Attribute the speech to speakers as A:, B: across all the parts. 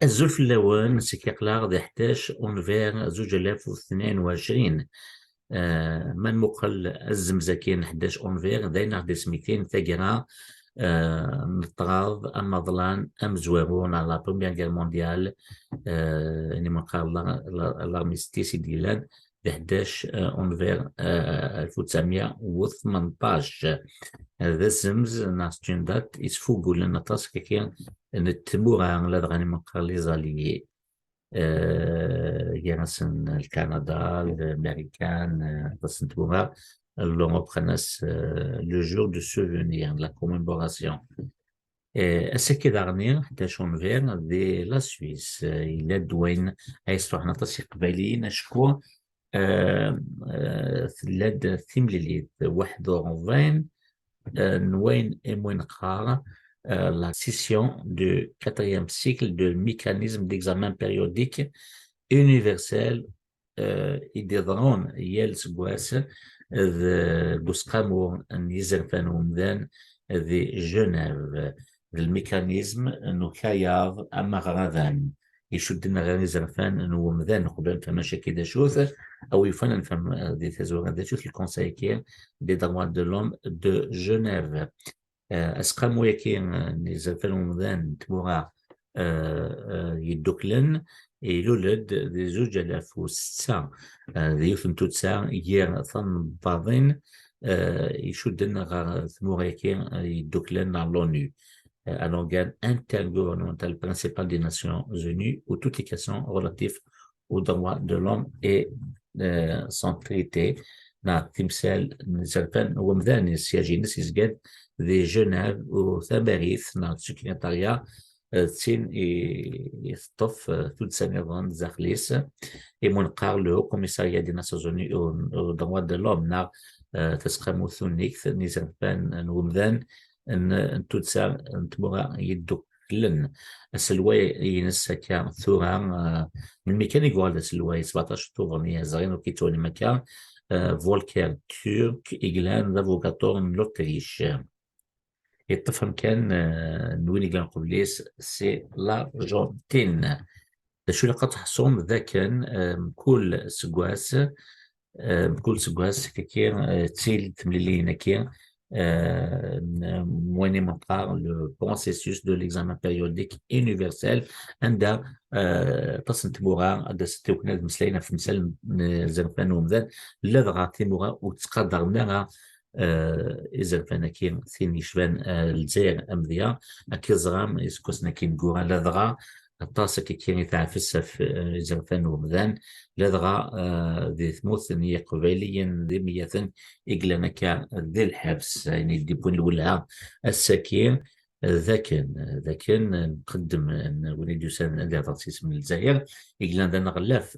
A: الزلف اللون سكيقلاغ دي 11 أونفير 2022. من مقل الزمزكين 11 أونفير داينا دي سميتين ثاقرا نطراض النضلان أمزوارون على لا بروميير غير مونديال. يعني مقال الارميستيسي ديلان ب 11 أونفير 1918. هذا سمز ناس جندات يسفوقوا لنا تاسك كي نتبوها لا غاني مقال لي زاليي يانسن الكندا الامريكان بس نتبوها l'Europe le jour du souvenir, la commémoration. Ce qui est dernier, de la Suisse, il est douane, histoire نتصيق بالي نشكو ثلاث ثمليليت 21 نوين إموين قارة la session du 4e cycle de mécanisme d'examen périodique universel إدرون يلس بواس ذا بوسقامو نيزرفان ومدان ذي جنيف الميكانيزم انو كاياض اما غراذان يشدنا غير زرفان انو مدان قبل فما شكي دا شوث او يفنن فما دي تزوران دا شوث الكونساي كي دي دروا دو لوم دو جنيف اسقامو يكين نيزرفان ومدان تمورا يدوكلن يولد ذي 2006 ذي يفنتو تسا يير ثم بعضين يشدنا غير ثمورا يكين يدوكلن على l'ONU, un organe intergouvernemental principal des Nations Unies où toutes les questions relatives aux droits de l'homme et sont traitées. تمثال نزرفان ومذان السياجي نس يزقاد ذي جنيف وثباريث السكرتاريا تسين يخطف ثلث سنة زاخليس يمنقار له كوميساريا دي ناسيونز اوني او droits de l'homme تسقمو ثونيك نزرفان ومذان ان تدسا نتبغى يدوك لن السلواي ينسى كان ثورا من ميكانيك والد السلواي 17 ثورا زغين وكيتوني مكان فولكر تورك إجلان لافوكاتور من لوتريش يتفهم كان نوين إجلان قبليس سي لارجنتين شو لقد حصوم ذا كان كل سقواس كير تسيل تمليلين كير مواني منقار le processus de l'examen périodique universel عند تصن تبورا عند ستوكنا مسلينا في مثال زرفان ومذان لذغا تيمورا وتقدر منها إذا فانا كين ثين يشبان الجزائر أمذية أكيزغام يسكسنا كين جورا لذغا الطاسة كي يتعفس في زرفان ومذان لذغا ذي ثموث قبيليا ذي ميثن إقلانكا ذي الحبس يعني يدبون الولها السكين ذاكن نقدم وليدو سان ندير ترسيس من الجزائر إقلان ذا نغلاف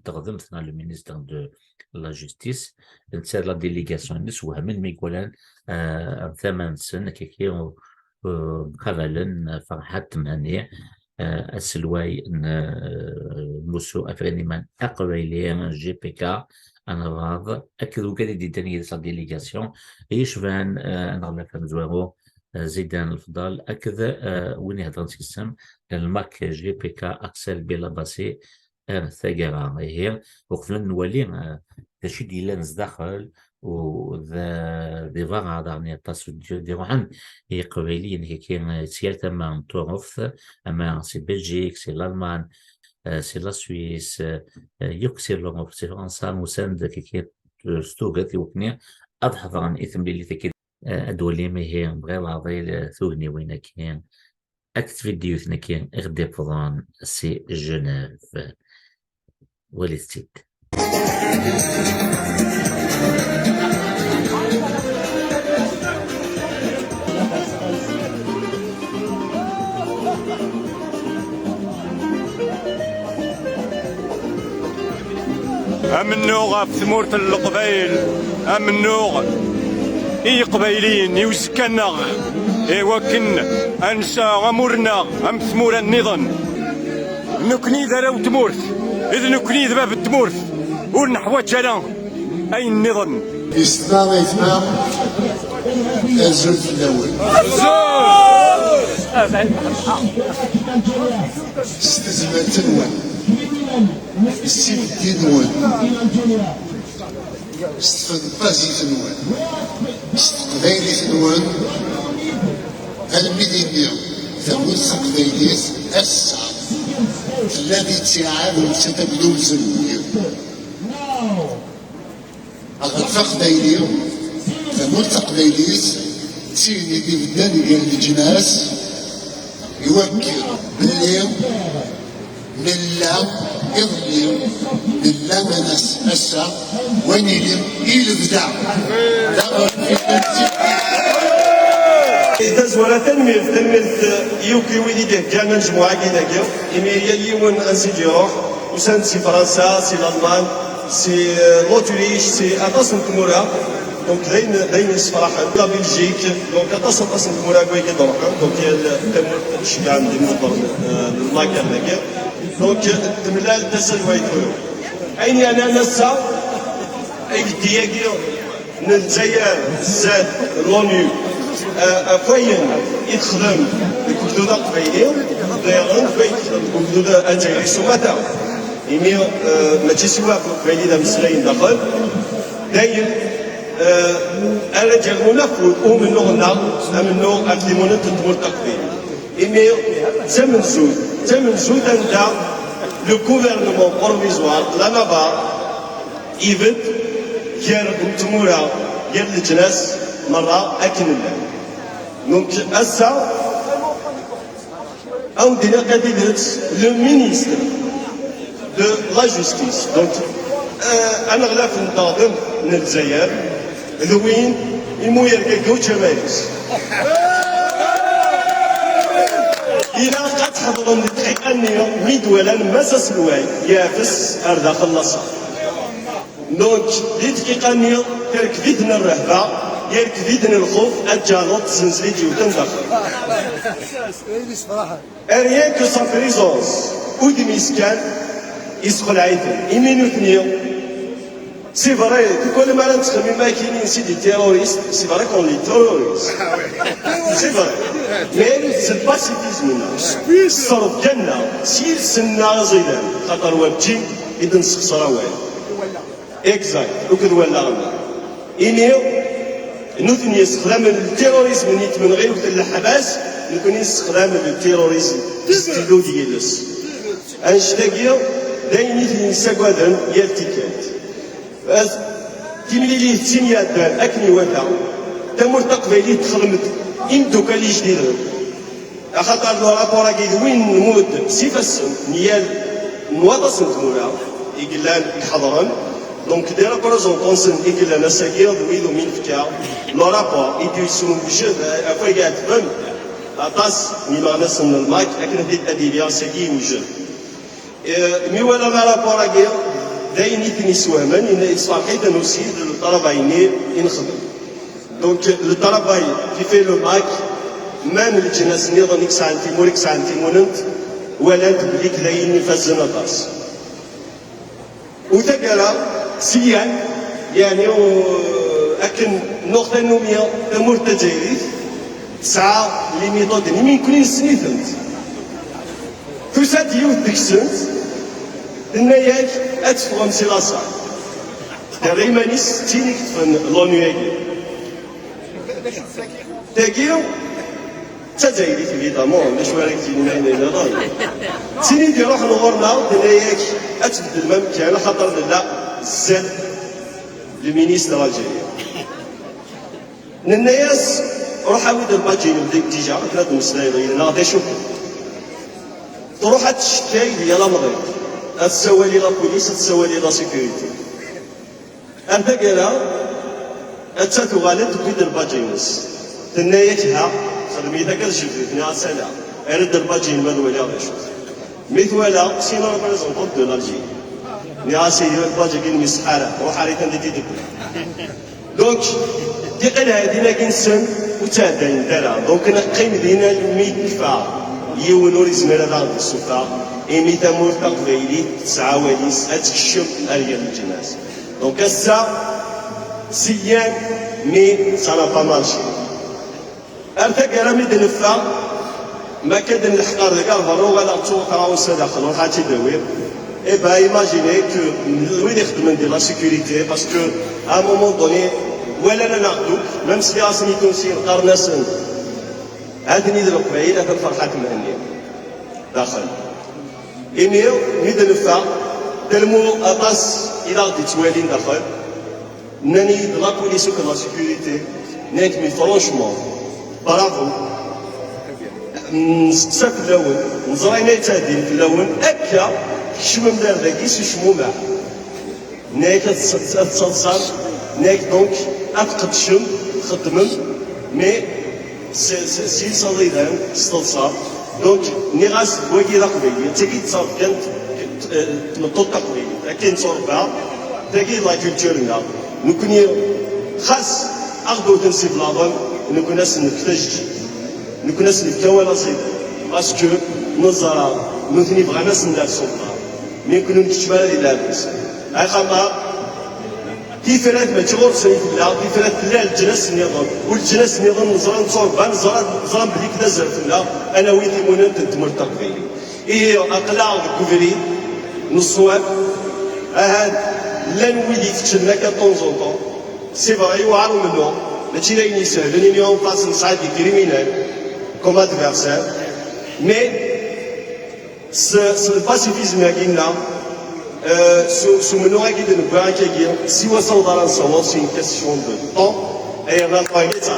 A: تقدمتنا المينيستر دو لا جوستيس نتسال لا ديليغاسيون نسوها من ميقولان 8 سنة كي قبلا فرحات مهنية السلواي موسو افرينيمان اقويليان جي بي كا انا راض اكدو كادي دي تانية لا ديليغاسيون يشفان انا لا فمزوارو زيدان الفضال اكذا وين يهضر سيستم المارك جي بي كا اكسل بلا باسي ثاقرا هي وقفنا نولي تشي ديال نزداخل وذا دي فاغا دارني تاسو دي روحان هي قبيليين هي كاين سيالت اما نتوغف اما سي بلجيك سي الالمان سي لا سويس يكسي لوروب سي فرنسا مساند كي ستوغت وكني اضحف عن اثم اللي تكي ادولي ما هي بغير عضيل ثوغني وين كاين اكت فيديو ثنا كاين اغدي فضان سي جنيف ولستيت
B: أمنو غاف ثمورة القبايل أمنو إي قبايلين يوسكنا إيوكن أنسى غمورنا أم ثمورة النظام نكني ذا تمورث إذ نكني ذا باب التمورث ونحوى جلا أي النظام
C: إسلام الزلف الأول استزمت نوان السيف نوان استفنطازي نوان استقبايلي نوان المدينة ثمود تقبايليت الساعة الذي تعامل ستبدو الزنوية أغرفق دايليو ثمود تقبايليت تيني دي بداني ديال الجناس يوكل بالليل ملا يظلم ملا مناس أسا ونيلم يلبدع
D: إذا زوالة تنمية يوكي ويدي كان مجموعة كذا إميريا يون أنسي يروح وسان سي فرنسا سي الألمان سي لوتريش سي أتصل كمورا دونك داين يصفراحا لا بلجيك دونك أتصل كمورا كوي كيدروح دونك تمر الشجاع من المطر الماكر ذاك دونك تملال تسل ويتولو أيني أنا نسا أيدياكي نتزاير زاد لونيو أفاين يخدم الكتلة قبيلية دايرن فاين يخدم الكتلة أجايري سوماتا إمي ماشي سوا قبيلي دا مسلاين داخل داير الرجال منفذ ومن نوعنا من نوع أكلمون تطور تقبيل إمي تمن زود عند le gouvernement provisoire la Navarre يبد كير تمورا كير الجناس مرة أكن الله دونك أسا أو دينا قاديدت لو مينيستر دو لا جوستيس دونك أنا غلاف النظام من الجزائر ذوين يموير كوتشا ماريس إلا قد حضرن التحقاني ميدولا مساس الواي يافس أردا خلصا دونك لتحقاني تركبيدنا الرهبة يركبيدنا الخوف أجالوت سنسليتي وتندخل أريان كو سان بريزونس ودميس كان يسخل عيثم إمينو ثنيو سي فري كل ما نتخمم ما كاينين سيدي تيروريست سي فري كون لي تيروريست سي فري مي سي باسيفيزم صرف جنة سير سنا زيدان خاطر وابتي إذا نسخسر واحد اكزاكت وكذا ولا غنى إنيو نوثني يستخدم التيروريزم نيت من غير الحباس نكون يستخدم التيروريزم ستيلو ديالس انشتاقيو داين يثني ساكوادن يالتيكات از تيملي ليه تسينيات دان اكني وثا تمر تقبيلي تخدمت اندو كالي جديد خاطر لو رابورا كيد وين نمود سيفاس نيال نواطس نتمورا يقلان يحضرن دونك دي رابريزونطونسن يقلان اساكير دويدو مين فكا لو رابور يديو يسون بجد افاي قاعد تفهم أطاس مما نسن الماك أكن هديت أديبيا سكين وجد مي ولا ما رابورا كير داين يتني سوامان إن إصلاحيدا نسيد للطرفين ينخدم دونك الطرفين في فيلو ماك ما من الجناس نيضا نكس عنتي موريكس عنتي موننت ولا تبليك داين يفزن أطاس وتقرا سيان يعني أكن نقطة نومية أمور تجاريث تسعة لي ميثود اللي يكونين سنيثنت توسات يوث ديكسنت النياك أتفهم سي لاصا دايمانيس تينيك تفن لونياكي تاكيو تجايري في فيتامون باش وراك تجيني هنا ضاي تيني دي روح نغورنا النياك أتبدل الممكن خاطر لا زاد المينيستر الجاي الناس روح عاود الباجين بديك تيجا ثلاث مسلايين لا شوف تروح تشكي ديال المريض تسوى لي لا بوليس تسوى لي لا سيكوريتي انت قالها انت تغالط تبيد الباجينس تنايتها خدمي ذاك الشيء في سنه ارد الباجين ما ولا شوف مثلا سينا ريبريزونطون دو لالجي ناسي الباجين مسحاله روح عليك انت تيدك دونك ديقنا هادينا كنسن وتادين دارا دونك نقيم دينا الميدفع يونور يزمر هذا السفا إمي تمور تقبيلي تسعى وليس أتكشم أريال الجناس دونك السا سيان مي سانا با مارشي أرتا كرامي دنفا ما كان الحقار ذاك الفرو ولا توقع وسادة خلون حاتي دوير. Et bien, imaginez que nous devons de la sécurité parce que à un moment donné, même si la sanité aussi قرنسن هذني ذلك بعيد هذا الفرحات مهنية داخل. إني ندير فا تلمو أباس إلى تتوالين داخل. ناني de la police ou de la sécurité. نانك mais franchement bravo. نستك اللون نزرعنا تادين في اللون أكا شمم دار ذاكي شمومع ناك تصدصر ناك دونك أتقدشم خدمم مي سي صديدان ستلصار دونك نغاس بواكي ذا قبيلي تاكي تصاب كانت تنطط قبيلي لكن تصرفها تاكي لا كولتورنا نكوني خاص أخذو تنسيب لابن نكون ناس نفتج نكون ناس نفكاو نصيب باسكو نزرع نثني بغا ناس ندار سلطة مي كنو نكتشف هذه لاباس أخما كيف راه ما تغور سيف الله كيف راه تلا الجناس النظام والجناس النظام نزرع نصور نزرع بلي كذا زرت الله أنا ويتي منن تنتمرتق فيني إيه أقلع الكوفري نصواب هاد لا نولي تشنا كطونزون طون سي فري وعارو منو ماشي لا يسهل لاني اليوم باس نصعد دي كريمينال كوم ادفيرسير مي ce pacifisme là, sous mon oreille de nous voir accueillir, si vous êtes dans l'ensemble, c'est une question de temps, et on va travailler ça.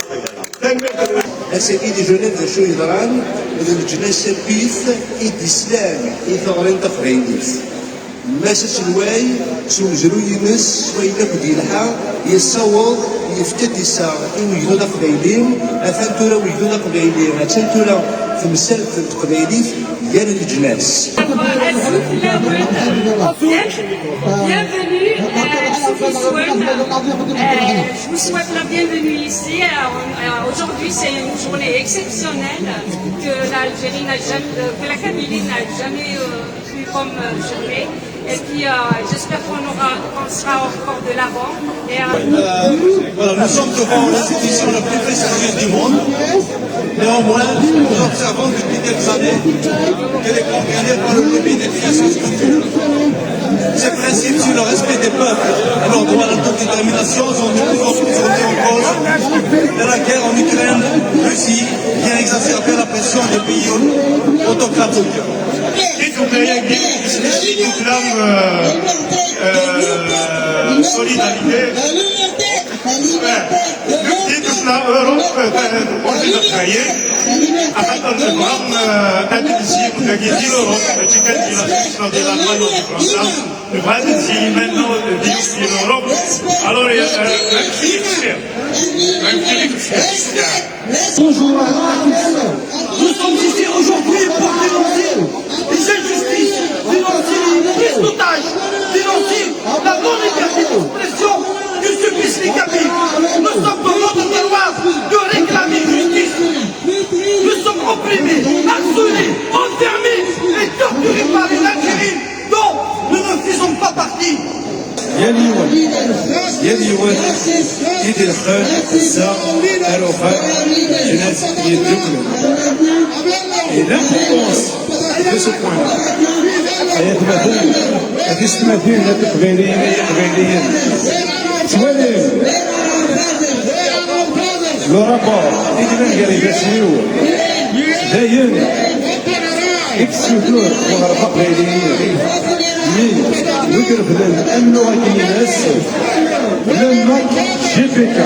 E: أسئلة جنات شو يدران إذا الجناس البيث الإسلام إثارين تفعيليس ماسس الواي سوزرو يمس وإلا بديلها يصور يفتد يسار ويجدو تقبيلين أثان تورا ويجدو تقبيلين أثان تورا في مسالة التقبيليف ديال الجناس.
F: Je vous souhaite la bienvenue ici. Aujourd'hui, c'est une journée exceptionnelle que l'Algérie n'a jamais, que la Kabylie n'a jamais eu comme journée. Et puis, j'espère qu'on sera encore de l'avant.
G: Voilà, nous sommes devant l'institution la plus prestigieuse du monde. Néanmoins, nous observons depuis quelques années qu'elle est contraignée par le lobby des créations structurelles. Ces principes sur le respect des peuples et leur droit à l'autodétermination sont de plus en plus remis en cause. Dans la guerre en Ukraine, Russie vient exacerber la pression des pays autocratiques.
H: Solidarité. أخذ الإبرام أدرسي وتجدي l'Europe باش كانت la de l'Allemagne ou de France nous va dire maintenant de l'Europe alors il y a un
E: Bonjour nous sommes ici aujourd'hui pour dénoncer les injustices, dénoncer les prises d'otages, dénoncer la non-liberté d'expression du supplice des Kabyles. Nous sommes dans notre devoir de réclamer justice. Nous sommes opprimés, harcelés, enfermés et torturés par une Algérie dont nous ne faisons pas partie.
G: يا اليوم يدير الخير الساق الوفاء جنات يدركنا et l'importance de ce point-là حياة مثلا هذه المدينة تقبيليين توالين لو رابور إذن قريبا شنو داين اكسيوتور مغرب قبيليين مي نقرب للأمن وكي الناس لما جي بي كا